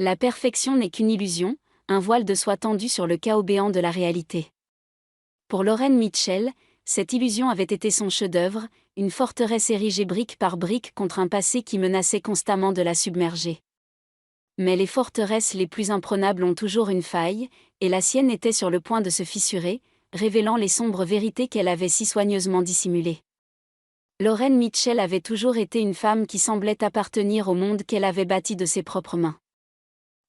La perfection n'est qu'une illusion, un voile de soie tendu sur le chaos béant de la réalité. Pour Lauren Mitchell, cette illusion avait été son chef-d'œuvre, une forteresse érigée brique par brique contre un passé qui menaçait constamment de la submerger. Mais les forteresses les plus imprenables ont toujours une faille, et la sienne était sur le point de se fissurer, révélant les sombres vérités qu'elle avait si soigneusement dissimulées. Lauren Mitchell avait toujours été une femme qui semblait appartenir au monde qu'elle avait bâti de ses propres mains.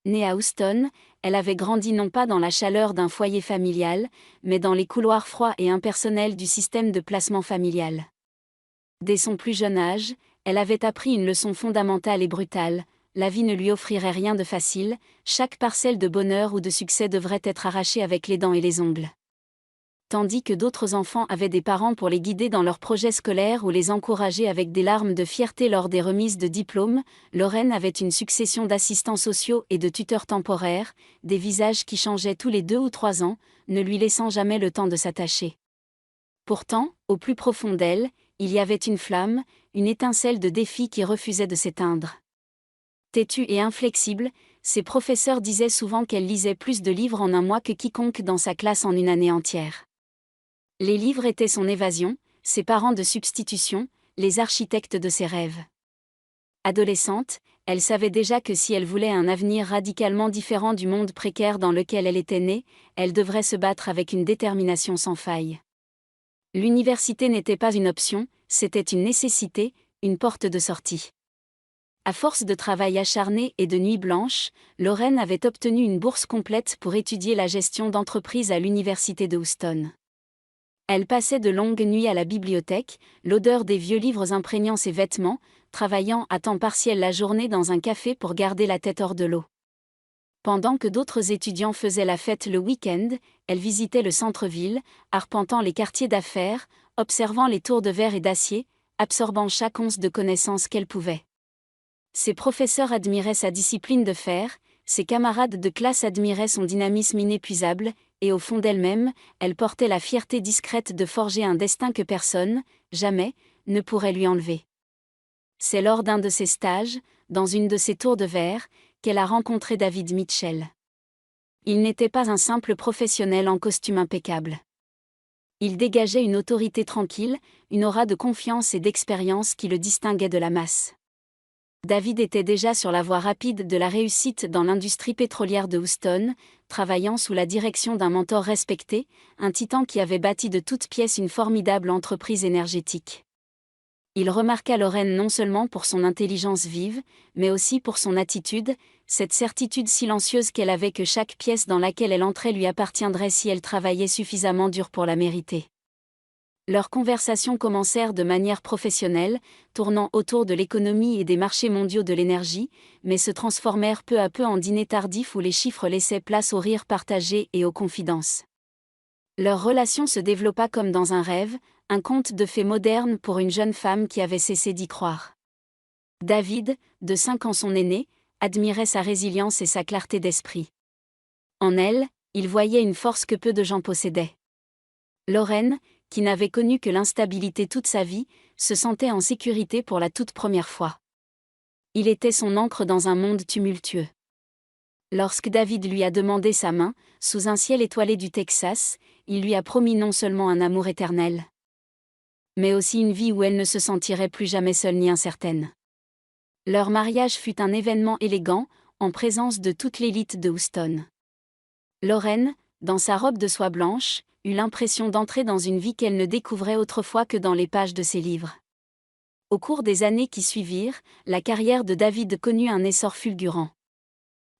Née à Houston, elle avait grandi non pas dans la chaleur d'un foyer familial, mais dans les couloirs froids et impersonnels du système de placement familial. Dès son plus jeune âge, elle avait appris une leçon fondamentale et brutale: la vie ne lui offrirait rien de facile, chaque parcelle de bonheur ou de succès devrait être arrachée avec les dents et les ongles. Tandis que d'autres enfants avaient des parents pour les guider dans leurs projets scolaires ou les encourager avec des larmes de fierté lors des remises de diplômes, Lauren avait une succession d'assistants sociaux et de tuteurs temporaires, des visages qui changeaient tous les 2 ou 3 ans, ne lui laissant jamais le temps de s'attacher. Pourtant, au plus profond d'elle, il y avait une flamme, une étincelle de défi qui refusait de s'éteindre. Têtue et inflexible, ses professeurs disaient souvent qu'elle lisait plus de livres en un mois que quiconque dans sa classe en une année entière. Les livres étaient son évasion, ses parents de substitution, les architectes de ses rêves. Adolescente, elle savait déjà que si elle voulait un avenir radicalement différent du monde précaire dans lequel elle était née, elle devrait se battre avec une détermination sans faille. L'université n'était pas une option, c'était une nécessité, une porte de sortie. À force de travail acharné et de nuits blanches, Lauren avait obtenu une bourse complète pour étudier la gestion d'entreprise à l'université de Houston. Elle passait de longues nuits à la bibliothèque, l'odeur des vieux livres imprégnant ses vêtements, travaillant à temps partiel la journée dans un café pour garder la tête hors de l'eau. Pendant que d'autres étudiants faisaient la fête le week-end, elle visitait le centre-ville, arpentant les quartiers d'affaires, observant les tours de verre et d'acier, absorbant chaque once de connaissances qu'elle pouvait. Ses professeurs admiraient sa discipline de fer, ses camarades de classe admiraient son dynamisme inépuisable, et au fond d'elle-même, elle portait la fierté discrète de forger un destin que personne, jamais, ne pourrait lui enlever. C'est lors d'un de ses stages, dans une de ses tours de verre, qu'elle a rencontré David Mitchell. Il n'était pas un simple professionnel en costume impeccable. Il dégageait une autorité tranquille, une aura de confiance et d'expérience qui le distinguait de la masse. David était déjà sur la voie rapide de la réussite dans l'industrie pétrolière de Houston, travaillant sous la direction d'un mentor respecté, un titan qui avait bâti de toutes pièces une formidable entreprise énergétique. Il remarqua Lauren non seulement pour son intelligence vive, mais aussi pour son attitude, cette certitude silencieuse qu'elle avait que chaque pièce dans laquelle elle entrait lui appartiendrait si elle travaillait suffisamment dur pour la mériter. Leurs conversations commencèrent de manière professionnelle, tournant autour de l'économie et des marchés mondiaux de l'énergie, mais se transformèrent peu à peu en dîners tardifs où les chiffres laissaient place aux rires partagés et aux confidences. Leur relation se développa comme dans un rêve, un conte de fées moderne pour une jeune femme qui avait cessé d'y croire. David, de 5 ans son aîné, admirait sa résilience et sa clarté d'esprit. En elle, il voyait une force que peu de gens possédaient. Lauren, qui n'avait connu que l'instabilité toute sa vie, se sentait en sécurité pour la toute première fois. Il était son ancre dans un monde tumultueux. Lorsque David lui a demandé sa main, sous un ciel étoilé du Texas, il lui a promis non seulement un amour éternel, mais aussi une vie où elle ne se sentirait plus jamais seule ni incertaine. Leur mariage fut un événement élégant, en présence de toute l'élite de Houston. Lauren, dans sa robe de soie blanche, eut l'impression d'entrer dans une vie qu'elle ne découvrait autrefois que dans les pages de ses livres. Au cours des années qui suivirent, la carrière de David connut un essor fulgurant.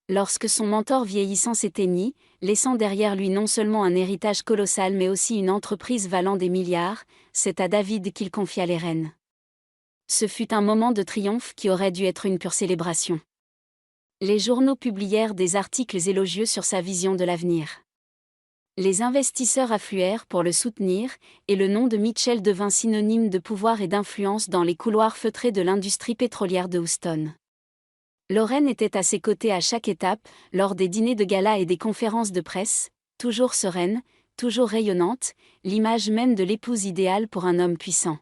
Lorsque son mentor vieillissant s'éteignit, laissant derrière lui non seulement un héritage colossal mais aussi une entreprise valant des milliards, c'est à David qu'il confia les rênes. Ce fut un moment de triomphe qui aurait dû être une pure célébration. Les journaux publièrent des articles élogieux sur sa vision de l'avenir. Les investisseurs affluèrent pour le soutenir, et le nom de Mitchell devint synonyme de pouvoir et d'influence dans les couloirs feutrés de l'industrie pétrolière de Houston. Lauren était à ses côtés à chaque étape, lors des dîners de gala et des conférences de presse, toujours sereine, toujours rayonnante, l'image même de l'épouse idéale pour un homme puissant.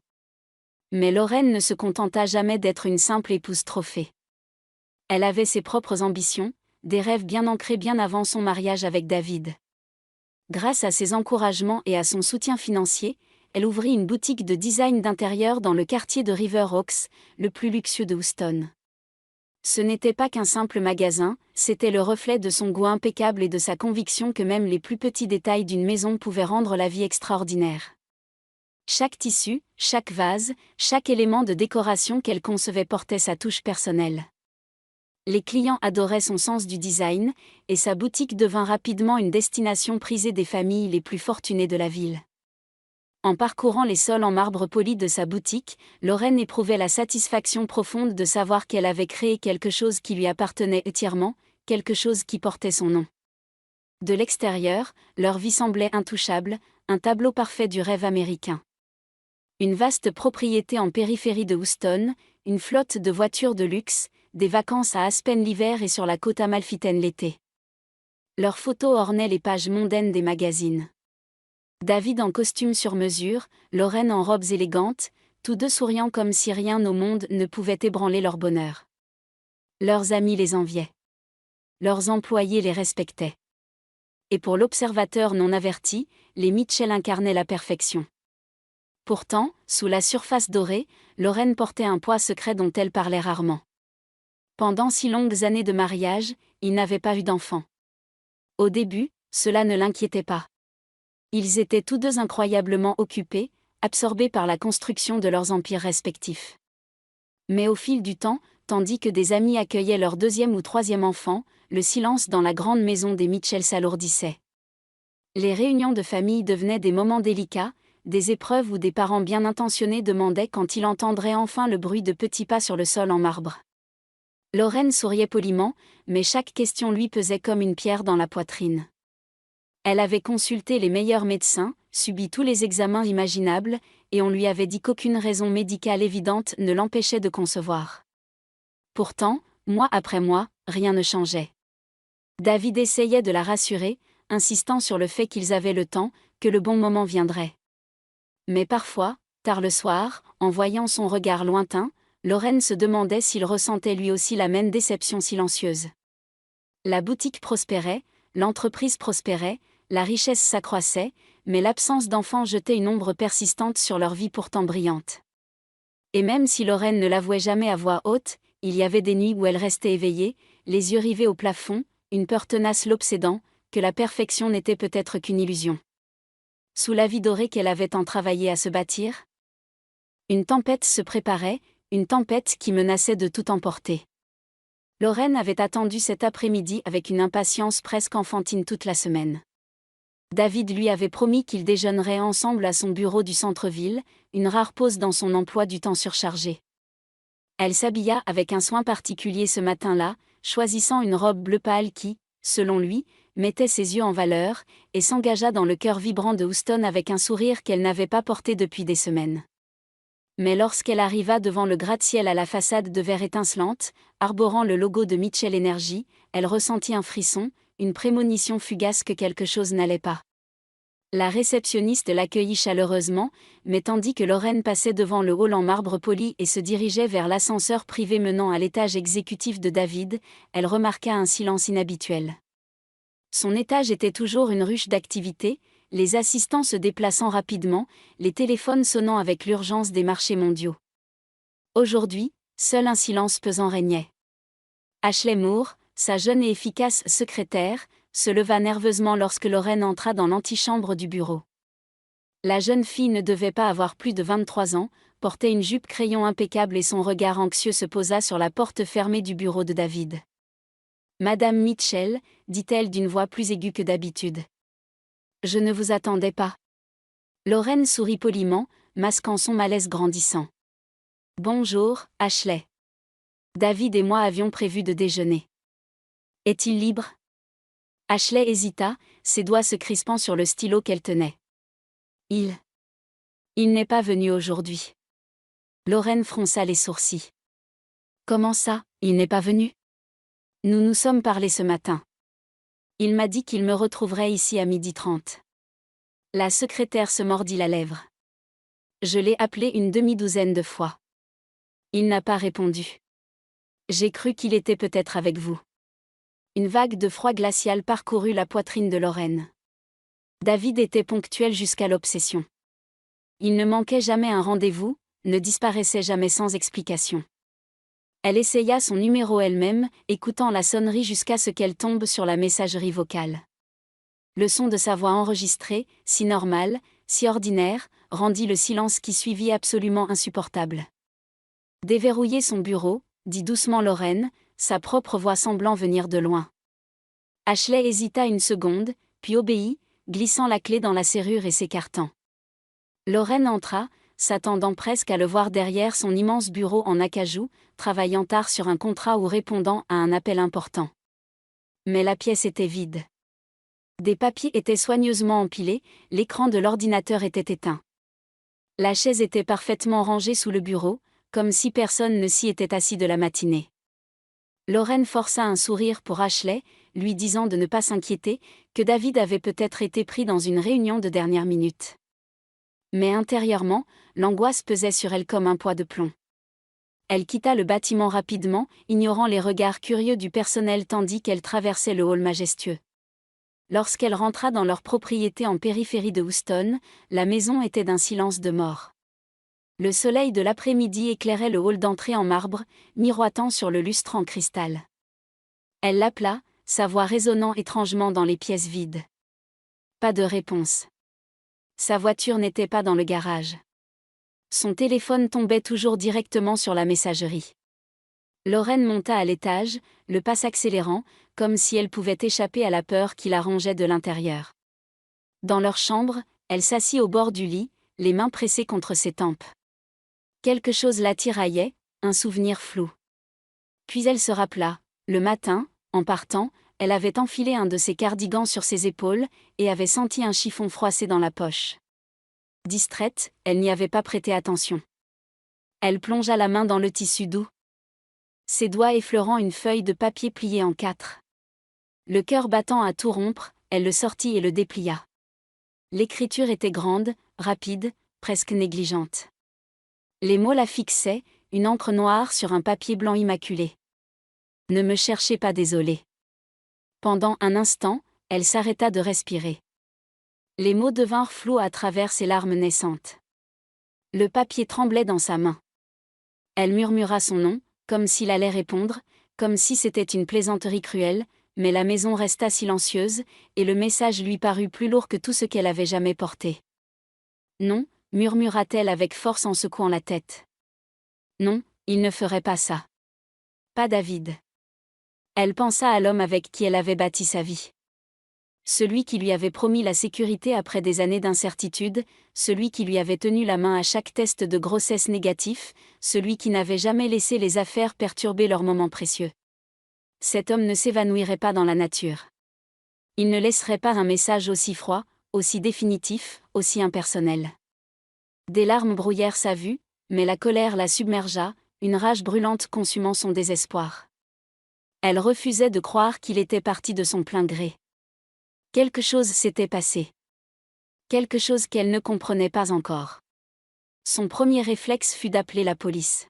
Mais Lauren ne se contenta jamais d'être une simple épouse trophée. Elle avait ses propres ambitions, des rêves bien ancrés bien avant son mariage avec David. Grâce à ses encouragements et à son soutien financier, elle ouvrit une boutique de design d'intérieur dans le quartier de River Oaks, le plus luxueux de Houston. Ce n'était pas qu'un simple magasin, c'était le reflet de son goût impeccable et de sa conviction que même les plus petits détails d'une maison pouvaient rendre la vie extraordinaire. Chaque tissu, chaque vase, chaque élément de décoration qu'elle concevait portait sa touche personnelle. Les clients adoraient son sens du design, et sa boutique devint rapidement une destination prisée des familles les plus fortunées de la ville. En parcourant les sols en marbre poli de sa boutique, Lorraine éprouvait la satisfaction profonde de savoir qu'elle avait créé quelque chose qui lui appartenait entièrement, quelque chose qui portait son nom. De l'extérieur, leur vie semblait intouchable, un tableau parfait du rêve américain. Une vaste propriété en périphérie de Houston, une flotte de voitures de luxe, des vacances à Aspen l'hiver et sur la côte amalfitaine l'été. Leurs photos ornaient les pages mondaines des magazines. David en costume sur mesure, Lorraine en robes élégantes, tous deux souriant comme si rien au monde ne pouvait ébranler leur bonheur. Leurs amis les enviaient. Leurs employés les respectaient. Et pour l'observateur non averti, les Mitchell incarnaient la perfection. Pourtant, sous la surface dorée, Lorraine portait un poids secret dont elle parlait rarement. Pendant 6 longues années de mariage, ils n'avaient pas eu d'enfant. Au début, cela ne l'inquiétait pas. Ils étaient tous deux incroyablement occupés, absorbés par la construction de leurs empires respectifs. Mais au fil du temps, tandis que des amis accueillaient leur 2e ou 3e enfant, le silence dans la grande maison des Mitchell s'alourdissait. Les réunions de famille devenaient des moments délicats, des épreuves où des parents bien intentionnés demandaient quand ils entendraient enfin le bruit de petits pas sur le sol en marbre. Lorraine souriait poliment, mais chaque question lui pesait comme une pierre dans la poitrine. Elle avait consulté les meilleurs médecins, subi tous les examens imaginables, et on lui avait dit qu'aucune raison médicale évidente ne l'empêchait de concevoir. Pourtant, mois après mois, rien ne changeait. David essayait de la rassurer, insistant sur le fait qu'ils avaient le temps, que le bon moment viendrait. Mais parfois, tard le soir, en voyant son regard lointain, Lorraine se demandait s'il ressentait lui aussi la même déception silencieuse. La boutique prospérait, l'entreprise prospérait, la richesse s'accroissait, mais l'absence d'enfants jetait une ombre persistante sur leur vie pourtant brillante. Et même si Lorraine ne l'avouait jamais à voix haute, il y avait des nuits où elle restait éveillée, les yeux rivés au plafond, une peur tenace l'obsédant, que la perfection n'était peut-être qu'une illusion. Sous la vie dorée qu'elle avait tant travaillé à se bâtir, une tempête se préparait, une tempête qui menaçait de tout emporter. Lorraine avait attendu cet après-midi avec une impatience presque enfantine toute la semaine. David lui avait promis qu'ils déjeuneraient ensemble à son bureau du centre-ville, une rare pause dans son emploi du temps surchargé. Elle s'habilla avec un soin particulier ce matin-là, choisissant une robe bleu pâle qui, selon lui, mettait ses yeux en valeur, et s'engagea dans le cœur vibrant de Houston avec un sourire qu'elle n'avait pas porté depuis des semaines. Mais lorsqu'elle arriva devant le gratte-ciel à la façade de verre étincelante, arborant le logo de Mitchell Energy, elle ressentit un frisson, une prémonition fugace que quelque chose n'allait pas. La réceptionniste l'accueillit chaleureusement, mais tandis que Lorraine passait devant le hall en marbre poli et se dirigeait vers l'ascenseur privé menant à l'étage exécutif de David, elle remarqua un silence inhabituel. Son étage était toujours une ruche d'activité, les assistants se déplaçant rapidement, les téléphones sonnant avec l'urgence des marchés mondiaux. Aujourd'hui, seul un silence pesant régnait. Ashley Moore, sa jeune et efficace secrétaire, se leva nerveusement lorsque Lorraine entra dans l'antichambre du bureau. La jeune fille ne devait pas avoir plus de 23 ans, portait une jupe crayon impeccable et son regard anxieux se posa sur la porte fermée du bureau de David. « Madame Mitchell, dit-elle d'une voix plus aiguë que d'habitude. Je ne vous attendais pas. » Lorraine sourit poliment, masquant son malaise grandissant. « Bonjour, Ashley. David et moi avions prévu de déjeuner. Est-il libre ?» Ashley hésita, ses doigts se crispant sur le stylo qu'elle tenait. Il n'est pas venu aujourd'hui. Lorraine fronça les sourcils. Comment ça, il n'est pas venu? Nous nous sommes parlé ce matin. Il m'a dit qu'il me retrouverait ici à 12h30. La secrétaire se mordit la lèvre. Je l'ai appelé une demi-douzaine de fois. Il n'a pas répondu. J'ai cru qu'il était peut-être avec vous. Une vague de froid glacial parcourut la poitrine de Lorraine. David était ponctuel jusqu'à l'obsession. Il ne manquait jamais un rendez-vous, ne disparaissait jamais sans explication. Elle essaya son numéro elle-même, écoutant la sonnerie jusqu'à ce qu'elle tombe sur la messagerie vocale. Le son de sa voix enregistrée, si normal, si ordinaire, rendit le silence qui suivit absolument insupportable. Déverrouiller son bureau, dit doucement Lorraine, sa propre voix semblant venir de loin. Ashley hésita une seconde, puis obéit, glissant la clé dans la serrure et s'écartant. Lorraine entra, s'attendant presque à le voir derrière son immense bureau en acajou, travaillant tard sur un contrat ou répondant à un appel important. Mais la pièce était vide. Des papiers étaient soigneusement empilés, l'écran de l'ordinateur était éteint. La chaise était parfaitement rangée sous le bureau, comme si personne ne s'y était assis de la matinée. Lorraine força un sourire pour Ashley, lui disant de ne pas s'inquiéter, que David avait peut-être été pris dans une réunion de dernière minute. Mais intérieurement, l'angoisse pesait sur elle comme un poids de plomb. Elle quitta le bâtiment rapidement, ignorant les regards curieux du personnel tandis qu'elle traversait le hall majestueux. Lorsqu'elle rentra dans leur propriété en périphérie de Houston, la maison était d'un silence de mort. Le soleil de l'après-midi éclairait le hall d'entrée en marbre, miroitant sur le lustre en cristal. Elle l'appela, sa voix résonnant étrangement dans les pièces vides. Pas de réponse. Sa voiture n'était pas dans le garage. Son téléphone tombait toujours directement sur la messagerie. Lorraine monta à l'étage, le pas s'accélérant, comme si elle pouvait échapper à la peur qui la rongeait de l'intérieur. Dans leur chambre, elle s'assit au bord du lit, les mains pressées contre ses tempes. Quelque chose la tiraillait, un souvenir flou. Puis elle se rappela, le matin, en partant, elle avait enfilé un de ses cardigans sur ses épaules, et avait senti un chiffon froissé dans la poche. Distraite, elle n'y avait pas prêté attention. Elle plongea la main dans le tissu doux. Ses doigts effleurant une feuille de papier pliée en 4. Le cœur battant à tout rompre, elle le sortit et le déplia. L'écriture était grande, rapide, presque négligente. Les mots la fixaient, une encre noire sur un papier blanc immaculé. Ne me cherchez pas, désolé. Pendant un instant, elle s'arrêta de respirer. Les mots devinrent flous à travers ses larmes naissantes. Le papier tremblait dans sa main. Elle murmura son nom, comme s'il allait répondre, comme si c'était une plaisanterie cruelle, mais la maison resta silencieuse, et le message lui parut plus lourd que tout ce qu'elle avait jamais porté. Non, murmura-t-elle avec force en secouant la tête. Non, il ne ferait pas ça. Pas David. Elle pensa à l'homme avec qui elle avait bâti sa vie. Celui qui lui avait promis la sécurité après des années d'incertitude, celui qui lui avait tenu la main à chaque test de grossesse négatif, celui qui n'avait jamais laissé les affaires perturber leurs moments précieux. Cet homme ne s'évanouirait pas dans la nature. Il ne laisserait pas un message aussi froid, aussi définitif, aussi impersonnel. Des larmes brouillèrent sa vue, mais la colère la submergea, une rage brûlante consumant son désespoir. Elle refusait de croire qu'il était parti de son plein gré. Quelque chose s'était passé. Quelque chose qu'elle ne comprenait pas encore. Son premier réflexe fut d'appeler la police.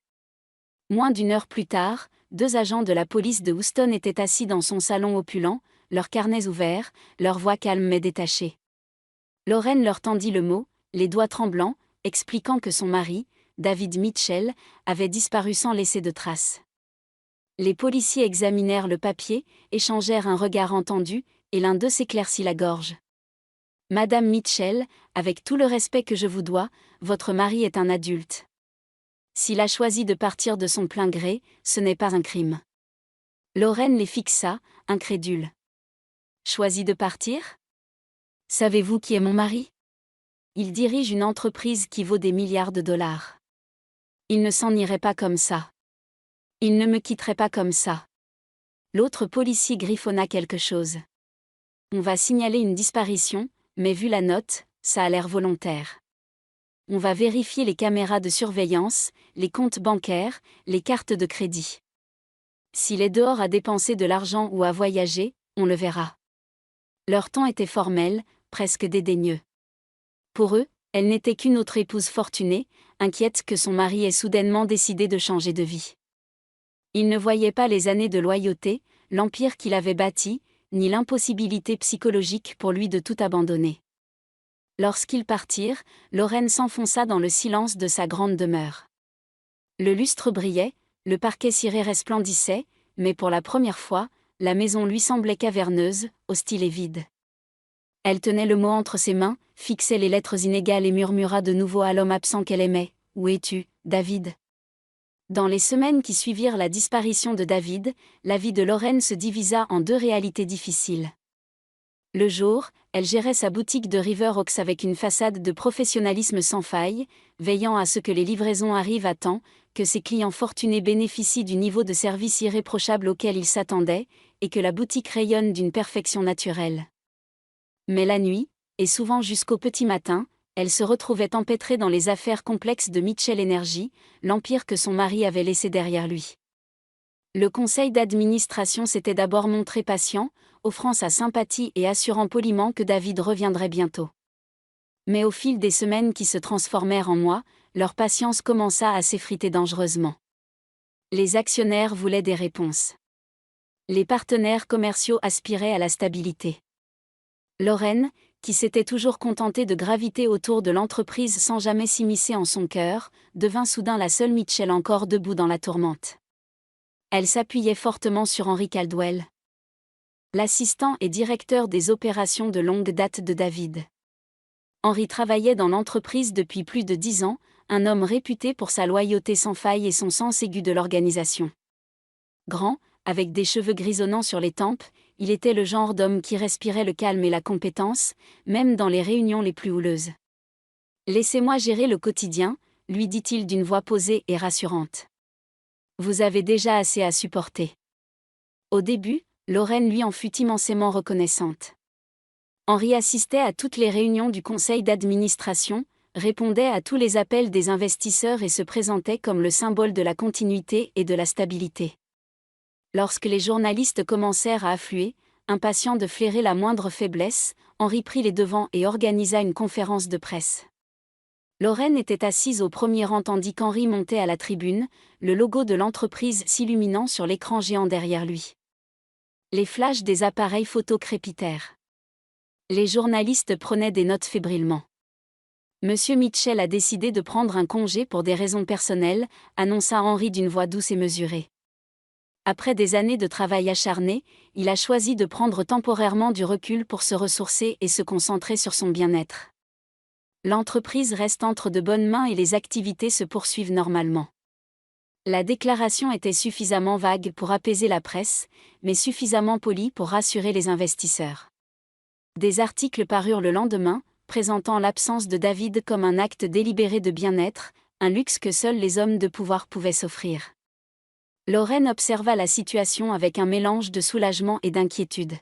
Moins d'une heure plus tard, 2 agents de la police de Houston étaient assis dans son salon opulent, leurs carnets ouverts, leurs voix calmes mais détachées. Lorraine leur tendit le mot, les doigts tremblants, expliquant que son mari, David Mitchell, avait disparu sans laisser de traces. Les policiers examinèrent le papier, échangèrent un regard entendu, et l'un d'eux s'éclaircit la gorge. « Madame Mitchell, avec tout le respect que je vous dois, votre mari est un adulte. S'il a choisi de partir de son plein gré, ce n'est pas un crime. » Lorraine les fixa, incrédule. « Choisi de partir ? Savez-vous qui est mon mari ? Il dirige une entreprise qui vaut des milliards de dollars. Il ne s'en irait pas comme ça. Il ne me quitterait pas comme ça. » L'autre policier griffonna quelque chose. « On va signaler une disparition, mais vu la note, ça a l'air volontaire. On va vérifier les caméras de surveillance, les comptes bancaires, les cartes de crédit. S'il est dehors à dépenser de l'argent ou à voyager, on le verra. » Leur ton était formel, presque dédaigneux. Pour eux, elle n'était qu'une autre épouse fortunée, inquiète que son mari ait soudainement décidé de changer de vie. Ils ne voyaient pas les années de loyauté, l'empire qu'il avait bâti, ni l'impossibilité psychologique pour lui de tout abandonner. Lorsqu'ils partirent, Lorraine s'enfonça dans le silence de sa grande demeure. Le lustre brillait, le parquet ciré resplendissait, mais pour la première fois, la maison lui semblait caverneuse, hostile et vide. Elle tenait le mot entre ses mains, fixait les lettres inégales et murmura de nouveau à l'homme absent qu'elle aimait, « Où es-tu, David ?» Dans les semaines qui suivirent la disparition de David, la vie de Lorraine se divisa en deux réalités difficiles. Le jour, elle gérait sa boutique de River Oaks avec une façade de professionnalisme sans faille, veillant à ce que les livraisons arrivent à temps, que ses clients fortunés bénéficient du niveau de service irréprochable auquel ils s'attendaient, et que la boutique rayonne d'une perfection naturelle. Mais la nuit, et souvent jusqu'au petit matin, elle se retrouvait empêtrée dans les affaires complexes de Mitchell Energy, l'empire que son mari avait laissé derrière lui. Le conseil d'administration s'était d'abord montré patient, offrant sa sympathie et assurant poliment que David reviendrait bientôt. Mais au fil des semaines qui se transformèrent en mois, leur patience commença à s'effriter dangereusement. Les actionnaires voulaient des réponses. Les partenaires commerciaux aspiraient à la stabilité. Lorraine, qui s'était toujours contentée de graviter autour de l'entreprise sans jamais s'immiscer en son cœur, devint soudain la seule Mitchell encore debout dans la tourmente. Elle s'appuyait fortement sur Henry Caldwell, l'assistant et directeur des opérations de longue date de David. Henry travaillait dans l'entreprise depuis plus de 10 ans, un homme réputé pour sa loyauté sans faille et son sens aigu de l'organisation. Grand, avec des cheveux grisonnants sur les tempes, il était le genre d'homme qui respirait le calme et la compétence, même dans les réunions les plus houleuses. « Laissez-moi gérer le quotidien », lui dit-il d'une voix posée et rassurante. « Vous avez déjà assez à supporter. » Au début, Lorraine lui en fut immensément reconnaissante. Henry assistait à toutes les réunions du conseil d'administration, répondait à tous les appels des investisseurs et se présentait comme le symbole de la continuité et de la stabilité. Lorsque les journalistes commencèrent à affluer, impatients de flairer la moindre faiblesse, Henry prit les devants et organisa une conférence de presse. Lorraine était assise au premier rang tandis qu'Henry montait à la tribune, le logo de l'entreprise s'illuminant sur l'écran géant derrière lui. Les flashs des appareils photo crépitèrent. Les journalistes prenaient des notes fébrilement. « Monsieur Mitchell a décidé de prendre un congé pour des raisons personnelles », annonça Henry d'une voix douce et mesurée. Après des années de travail acharné, il a choisi de prendre temporairement du recul pour se ressourcer et se concentrer sur son bien-être. L'entreprise reste entre de bonnes mains et les activités se poursuivent normalement. La déclaration était suffisamment vague pour apaiser la presse, mais suffisamment polie pour rassurer les investisseurs. Des articles parurent le lendemain, présentant l'absence de David comme un acte délibéré de bien-être, un luxe que seuls les hommes de pouvoir pouvaient s'offrir. Lorraine observa la situation avec un mélange de soulagement et d'inquiétude.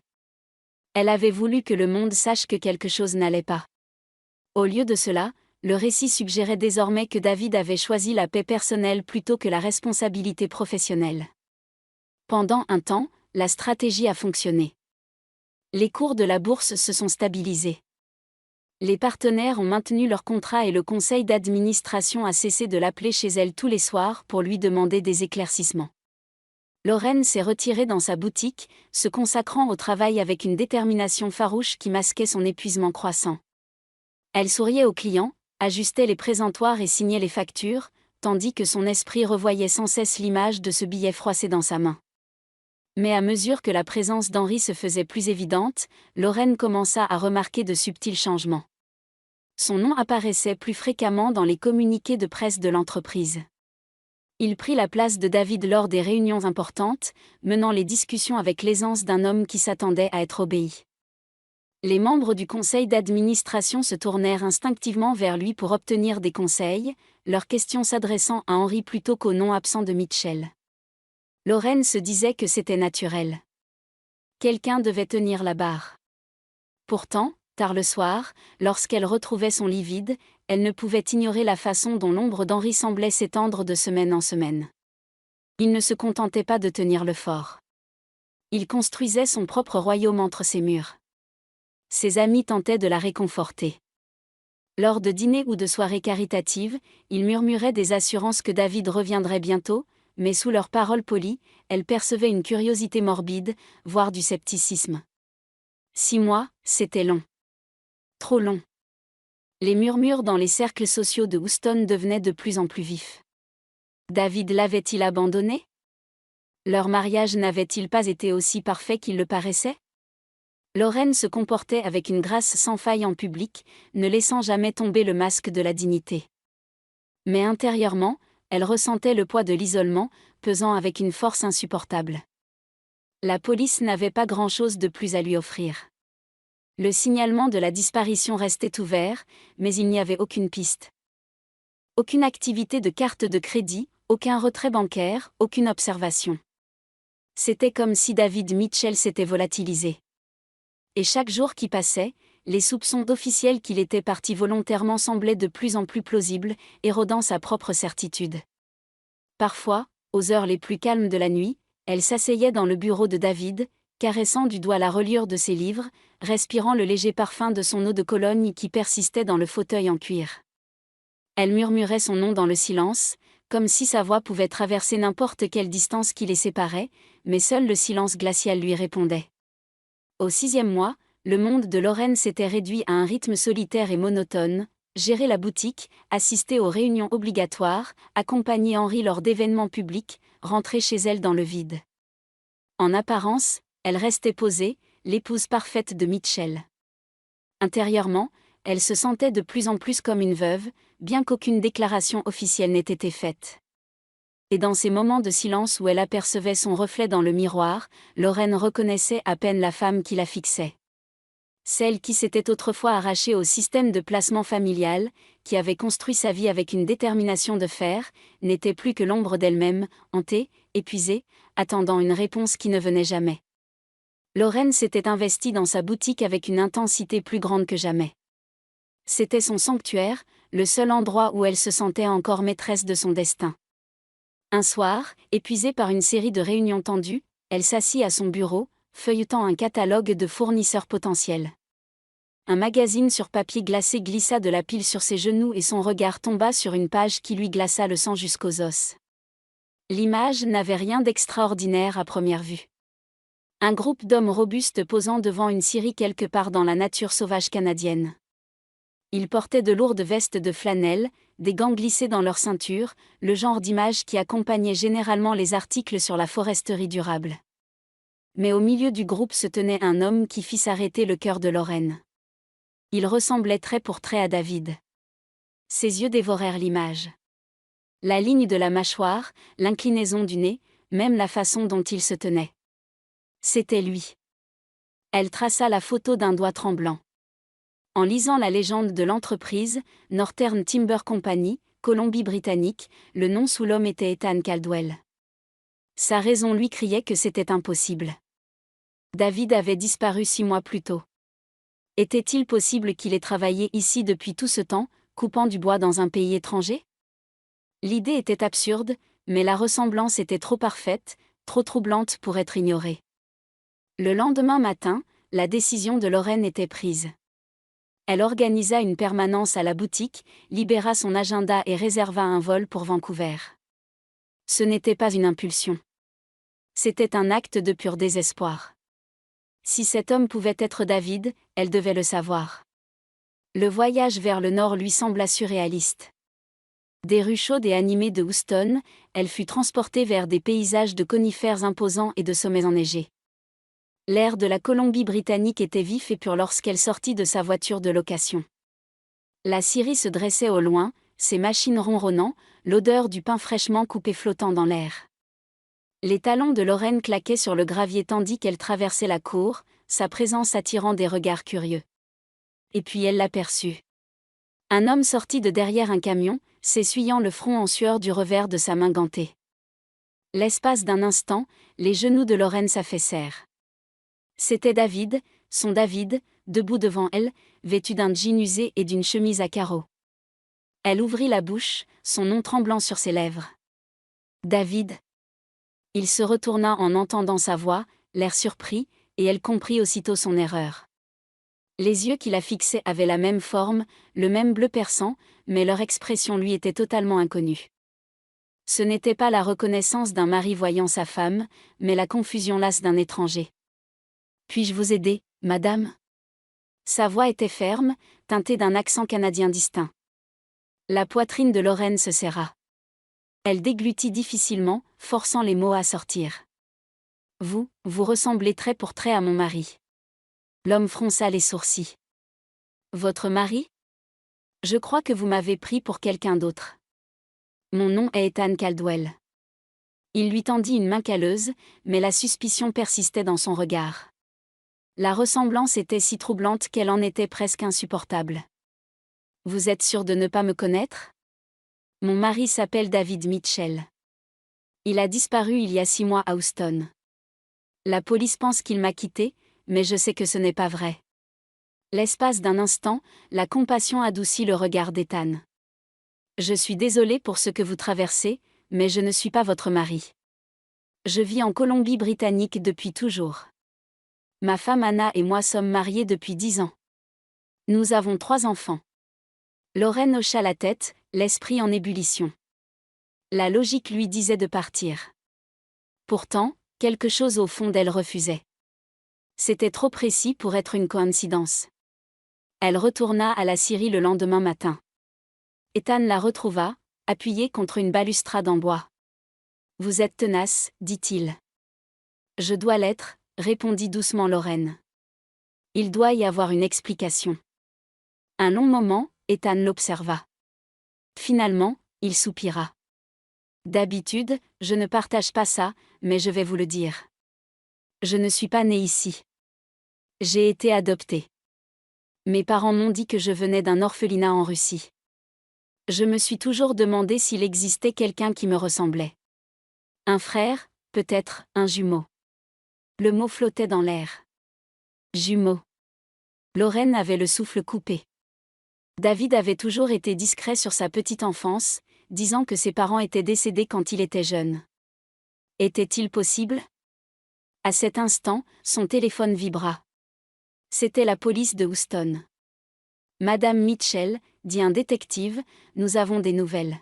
Elle avait voulu que le monde sache que quelque chose n'allait pas. Au lieu de cela, le récit suggérait désormais que David avait choisi la paix personnelle plutôt que la responsabilité professionnelle. Pendant un temps, la stratégie a fonctionné. Les cours de la bourse se sont stabilisés. Les partenaires ont maintenu leur contrat et le conseil d'administration a cessé de l'appeler chez elle tous les soirs pour lui demander des éclaircissements. Lorraine s'est retirée dans sa boutique, se consacrant au travail avec une détermination farouche qui masquait son épuisement croissant. Elle souriait aux clients, ajustait les présentoirs et signait les factures, tandis que son esprit revoyait sans cesse l'image de ce billet froissé dans sa main. Mais à mesure que la présence d'Henry se faisait plus évidente, Lorraine commença à remarquer de subtils changements. Son nom apparaissait plus fréquemment dans les communiqués de presse de l'entreprise. Il prit la place de David lors des réunions importantes, menant les discussions avec l'aisance d'un homme qui s'attendait à être obéi. Les membres du conseil d'administration se tournèrent instinctivement vers lui pour obtenir des conseils, leurs questions s'adressant à Henry plutôt qu'au nom absent de Mitchell. Lorraine se disait que c'était naturel. Quelqu'un devait tenir la barre. Pourtant, tard le soir, lorsqu'elle retrouvait son lit vide, elle ne pouvait ignorer la façon dont l'ombre d'Henry semblait s'étendre de semaine en semaine. Il ne se contentait pas de tenir le fort. Il construisait son propre royaume entre ses murs. Ses amis tentaient de la réconforter. Lors de dîners ou de soirées caritatives, il murmurait des assurances que David reviendrait bientôt, mais sous leurs paroles polies, elle percevait une curiosité morbide, voire du scepticisme. 6 mois, c'était long. Trop long. Les murmures dans les cercles sociaux de Houston devenaient de plus en plus vifs. David l'avait-il abandonnée? Leur mariage n'avait-il pas été aussi parfait qu'il le paraissait? Lorraine se comportait avec une grâce sans faille en public, ne laissant jamais tomber le masque de la dignité. Mais intérieurement, elle ressentait le poids de l'isolement, pesant avec une force insupportable. La police n'avait pas grand-chose de plus à lui offrir. Le signalement de la disparition restait ouvert, mais il n'y avait aucune piste. Aucune activité de carte de crédit, aucun retrait bancaire, aucune observation. C'était comme si David Mitchell s'était volatilisé. Et chaque jour qui passait, les soupçons d'officiel qu'il était parti volontairement semblaient de plus en plus plausibles, érodant sa propre certitude. Parfois, aux heures les plus calmes de la nuit, elle s'asseyait dans le bureau de David, caressant du doigt la reliure de ses livres, respirant le léger parfum de son eau de Cologne qui persistait dans le fauteuil en cuir. Elle murmurait son nom dans le silence, comme si sa voix pouvait traverser n'importe quelle distance qui les séparait, mais seul le silence glacial lui répondait. Au 6e mois, le monde de Lorraine s'était réduit à un rythme solitaire et monotone, gérer la boutique, assister aux réunions obligatoires, accompagner Henri lors d'événements publics, rentrer chez elle dans le vide. En apparence, elle restait posée, l'épouse parfaite de Mitchell. Intérieurement, elle se sentait de plus en plus comme une veuve, bien qu'aucune déclaration officielle n'ait été faite. Et dans ces moments de silence où elle apercevait son reflet dans le miroir, Lorraine reconnaissait à peine la femme qui la fixait. Celle qui s'était autrefois arrachée au système de placement familial, qui avait construit sa vie avec une détermination de fer, n'était plus que l'ombre d'elle-même, hantée, épuisée, attendant une réponse qui ne venait jamais. Lorraine s'était investie dans sa boutique avec une intensité plus grande que jamais. C'était son sanctuaire, le seul endroit où elle se sentait encore maîtresse de son destin. Un soir, épuisée par une série de réunions tendues, elle s'assit à son bureau, feuilletant un catalogue de fournisseurs potentiels. Un magazine sur papier glacé glissa de la pile sur ses genoux et son regard tomba sur une page qui lui glaça le sang jusqu'aux os. L'image n'avait rien d'extraordinaire à première vue. Un groupe d'hommes robustes posant devant une scierie quelque part dans la nature sauvage canadienne. Ils portaient de lourdes vestes de flanelle, des gants glissés dans leur ceinture, le genre d'image qui accompagnait généralement les articles sur la foresterie durable. Mais au milieu du groupe se tenait un homme qui fit s'arrêter le cœur de Lorraine. Il ressemblait trait pour trait à David. Ses yeux dévorèrent l'image. La ligne de la mâchoire, l'inclinaison du nez, même la façon dont il se tenait. C'était lui. Elle traça la photo d'un doigt tremblant. En lisant la légende de l'entreprise, Northern Timber Company, Colombie-Britannique, le nom sous l'homme était Ethan Caldwell. Sa raison lui criait que c'était impossible. David avait disparu 6 mois plus tôt. Était-il possible qu'il ait travaillé ici depuis tout ce temps, coupant du bois dans un pays étranger? L'idée était absurde, mais la ressemblance était trop parfaite, trop troublante pour être ignorée. Le lendemain matin, la décision de Lorraine était prise. Elle organisa une permanence à la boutique, libéra son agenda et réserva un vol pour Vancouver. Ce n'était pas une impulsion. C'était un acte de pur désespoir. Si cet homme pouvait être David, elle devait le savoir. Le voyage vers le nord lui sembla surréaliste. Des rues chaudes et animées de Houston, elle fut transportée vers des paysages de conifères imposants et de sommets enneigés. L'air de la Colombie-Britannique était vif et pur lorsqu'elle sortit de sa voiture de location. La scierie se dressait au loin, ses machines ronronnant, l'odeur du pain fraîchement coupé flottant dans l'air. Les talons de Lorraine claquaient sur le gravier tandis qu'elle traversait la cour, sa présence attirant des regards curieux. Et puis elle l'aperçut. Un homme sortit de derrière un camion, s'essuyant le front en sueur du revers de sa main gantée. L'espace d'un instant, les genoux de Lorraine s'affaissèrent. C'était David, son David, debout devant elle, vêtu d'un jean usé et d'une chemise à carreaux. Elle ouvrit la bouche, son nom tremblant sur ses lèvres. David. Il se retourna en entendant sa voix, l'air surpris, et elle comprit aussitôt son erreur. Les yeux qui la fixaient avaient la même forme, le même bleu perçant, mais leur expression lui était totalement inconnue. Ce n'était pas la reconnaissance d'un mari voyant sa femme, mais la confusion lasse d'un étranger. Puis-je vous aider, madame ? Sa voix était ferme, teintée d'un accent canadien distinct. La poitrine de Lorraine se serra. Elle déglutit difficilement, forçant les mots à sortir. Vous ressemblez trait pour trait à mon mari. L'homme fronça les sourcils. Votre mari ? Je crois que vous m'avez pris pour quelqu'un d'autre. Mon nom est Ethan Caldwell. Il lui tendit une main calleuse, mais la suspicion persistait dans son regard. La ressemblance était si troublante qu'elle en était presque insupportable. Vous êtes sûr de ne pas me connaître ? Mon mari s'appelle David Mitchell. Il a disparu il y a 6 mois à Houston. La police pense qu'il m'a quitté, mais je sais que ce n'est pas vrai. L'espace d'un instant, la compassion adoucit le regard d'Ethan. Je suis désolé pour ce que vous traversez, mais je ne suis pas votre mari. Je vis en Colombie-Britannique depuis toujours. Ma femme Anna et moi sommes mariés depuis 10 ans. Nous avons 3 enfants. Lorraine hocha la tête, l'esprit en ébullition. La logique lui disait de partir. Pourtant, quelque chose au fond d'elle refusait. C'était trop précis pour être une coïncidence. Elle retourna à la scierie le lendemain matin. Ethan la retrouva, appuyée contre une balustrade en bois. « Vous êtes tenace, dit-il. »« Je dois l'être, » répondit doucement Lorraine. « Il doit y avoir une explication. » Un long moment, Ethan l'observa. Finalement, il soupira. « D'habitude, je ne partage pas ça, mais je vais vous le dire. Je ne suis pas né ici. J'ai été adopté. Mes parents m'ont dit que je venais d'un orphelinat en Russie. Je me suis toujours demandé s'il existait quelqu'un qui me ressemblait. Un frère, peut-être, un jumeau. » Le mot flottait dans l'air. Jumeau. Lorraine avait le souffle coupé. David avait toujours été discret sur sa petite enfance, disant que ses parents étaient décédés quand il était jeune. Était-il possible ? À cet instant, son téléphone vibra. C'était la police de Houston. « Madame Mitchell, » dit un détective, « nous avons des nouvelles.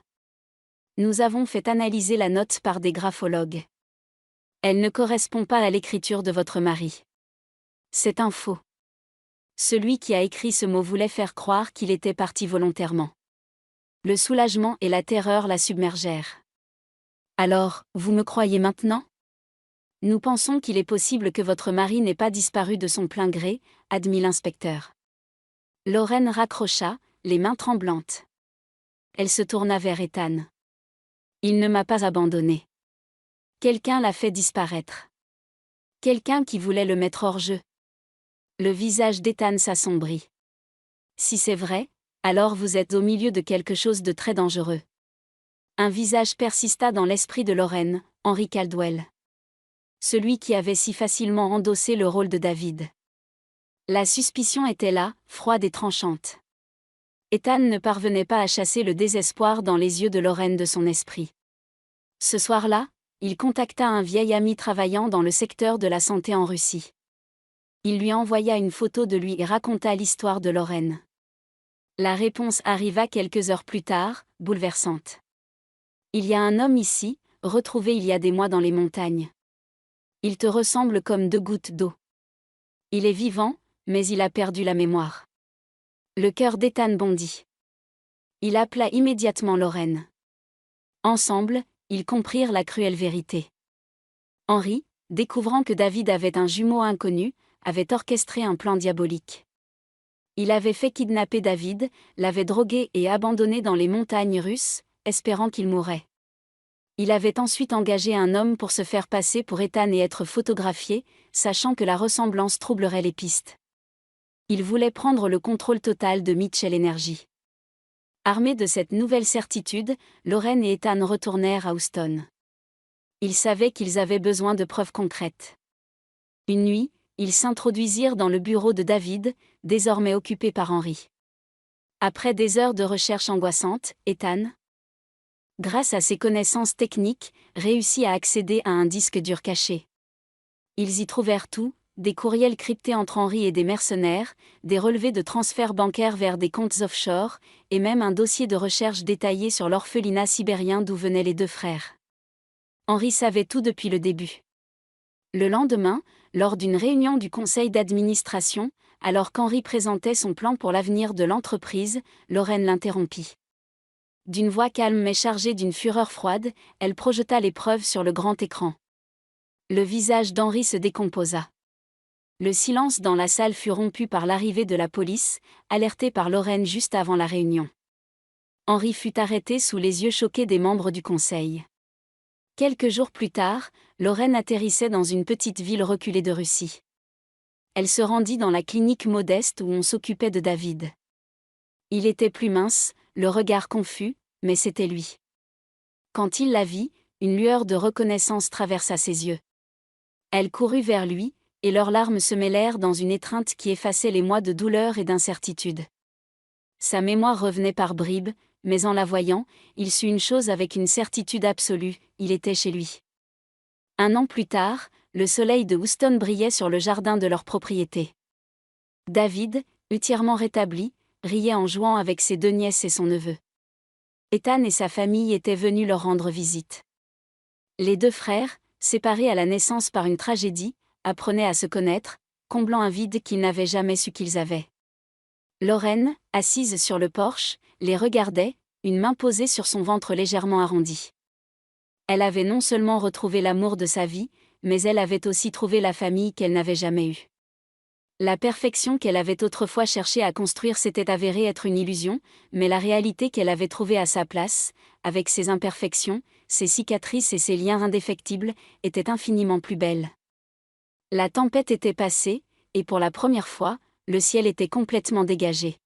Nous avons fait analyser la note par des graphologues. Elle ne correspond pas à l'écriture de votre mari. C'est un faux. Celui qui a écrit ce mot voulait faire croire qu'il était parti volontairement. » Le soulagement et la terreur la submergèrent. « Alors, vous me croyez maintenant ? Nous pensons qu'il est possible que votre mari n'ait pas disparu de son plein gré, » admit l'inspecteur. Lorraine raccrocha, les mains tremblantes. Elle se tourna vers Ethan. « Il ne m'a pas abandonnée. Quelqu'un l'a fait disparaître. Quelqu'un qui voulait le mettre hors jeu. » Le visage d'Ethan s'assombrit. « Si c'est vrai, alors vous êtes au milieu de quelque chose de très dangereux. » Un visage persista dans l'esprit de Lorraine, Henry Caldwell. Celui qui avait si facilement endossé le rôle de David. La suspicion était là, froide et tranchante. Ethan ne parvenait pas à chasser le désespoir dans les yeux de Lorraine de son esprit. Ce soir-là, il contacta un vieil ami travaillant dans le secteur de la santé en Russie. Il lui envoya une photo de lui et raconta l'histoire de Lorraine. La réponse arriva quelques heures plus tard, bouleversante. « Il y a un homme ici, retrouvé il y a des mois dans les montagnes. Il te ressemble comme 2 gouttes d'eau. Il est vivant, mais il a perdu la mémoire. » Le cœur d'Ethan bondit. Il appela immédiatement Lorraine. Ensemble, ils comprirent la cruelle vérité. Henry, découvrant que David avait un jumeau inconnu, avait orchestré un plan diabolique. Il avait fait kidnapper David, l'avait drogué et abandonné dans les montagnes russes, espérant qu'il mourrait. Il avait ensuite engagé un homme pour se faire passer pour Ethan et être photographié, sachant que la ressemblance troublerait les pistes. Il voulait prendre le contrôle total de Mitchell Energy. Armés de cette nouvelle certitude, Lorraine et Ethan retournèrent à Houston. Ils savaient qu'ils avaient besoin de preuves concrètes. Une nuit, ils s'introduisirent dans le bureau de David, désormais occupé par Henry. Après des heures de recherche angoissantes, Ethan, grâce à ses connaissances techniques, réussit à accéder à un disque dur caché. Ils y trouvèrent tout, des courriels cryptés entre Henri et des mercenaires, des relevés de transferts bancaires vers des comptes offshore, et même un dossier de recherche détaillé sur l'orphelinat sibérien d'où venaient les deux frères. Henri savait tout depuis le début. Le lendemain, lors d'une réunion du conseil d'administration, alors qu'Henri présentait son plan pour l'avenir de l'entreprise, Lorraine l'interrompit. D'une voix calme mais chargée d'une fureur froide, elle projeta les preuves sur le grand écran. Le visage d'Henri se décomposa. Le silence dans la salle fut rompu par l'arrivée de la police, alertée par Lorraine juste avant la réunion. Henri fut arrêté sous les yeux choqués des membres du conseil. Quelques jours plus tard, Lorraine atterrissait dans une petite ville reculée de Russie. Elle se rendit dans la clinique modeste où on s'occupait de David. Il était plus mince, le regard confus, mais c'était lui. Quand il la vit, une lueur de reconnaissance traversa ses yeux. Elle courut vers lui, et leurs larmes se mêlèrent dans une étreinte qui effaçait les mois de douleur et d'incertitude. Sa mémoire revenait par bribes, mais en la voyant, il sut une chose avec une certitude absolue, il était chez lui. 1 an plus tard, le soleil de Houston brillait sur le jardin de leur propriété. David, entièrement rétabli, riait en jouant avec ses 2 nièces et son neveu. Ethan et sa famille étaient venus leur rendre visite. Les 2 frères, séparés à la naissance par une tragédie, apprenaient à se connaître, comblant un vide qu'ils n'avaient jamais su qu'ils avaient. Lorraine, assise sur le porche, les regardait, une main posée sur son ventre légèrement arrondi. Elle avait non seulement retrouvé l'amour de sa vie, mais elle avait aussi trouvé la famille qu'elle n'avait jamais eue. La perfection qu'elle avait autrefois cherché à construire s'était avérée être une illusion, mais la réalité qu'elle avait trouvée à sa place, avec ses imperfections, ses cicatrices et ses liens indéfectibles, était infiniment plus belle. La tempête était passée, et pour la première fois, le ciel était complètement dégagé.